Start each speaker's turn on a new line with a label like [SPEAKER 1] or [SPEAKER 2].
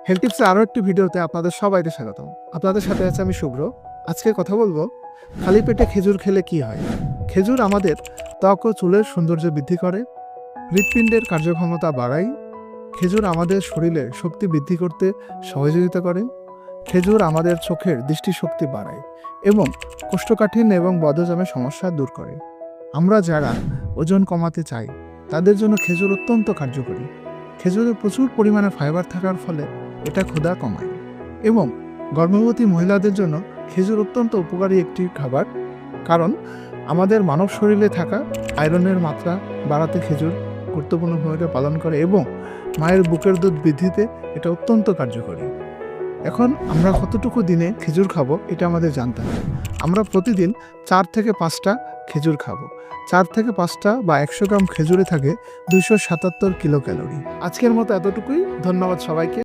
[SPEAKER 1] Health টিপসে আরও একটি ভিডিওতে আপনাদের সবাইকে স্বাগতম। আপনাদের সাথে আছে আমি শুভ্র। আজকে কথা বলবো খালি পেটে খেজুর খেলে কি হয়। খেজুর আমাদের ত্বক ও চুলের সৌন্দর্য বৃদ্ধি করে, হৃৎপিণ্ডের কার্যক্ষমতা বাড়ায়। খেজুর আমাদের শরীরে শক্তি বৃদ্ধি করতে সহযোগিতা করে। খেজুর আমাদের চোখের দৃষ্টিশক্তি বাড়ায় এবং কোষ্ঠকাঠিন্য এবং বদহজমের সমস্যা দূর করে। আমরা যারা ওজন কমাতে চাই তাদের জন্য খেজুর অত্যন্ত কার্যকরী। খেজুরে প্রচুর পরিমাণে ফাইবার থাকার ফলে এটা ক্ষুধা কমায় এবং গর্ভবতী মহিলাদের জন্য খেজুর অত্যন্ত উপকারী একটি খাবার, কারণ আমাদের মানব শরীরে থাকা আয়রনের মাত্রা বাড়াতে খেজুর গুরুত্বপূর্ণ ভূমিকা পালন করে এবং মায়ের বুকের দুধ বৃদ্ধিতে এটা অত্যন্ত কার্যকরী। এখন আমরা কতটুকু দিনে খেজুর খাবো এটা আমাদের জানতে হবে। আমরা প্রতিদিন 4 থেকে 5টা খেজুর খাবো। 4 থেকে 5টা বা 100 গ্রাম খেজুরে থাকে 277 কিলো ক্যালোরি। আজকের মতো এতটুকুই। ধন্যবাদ সবাইকে।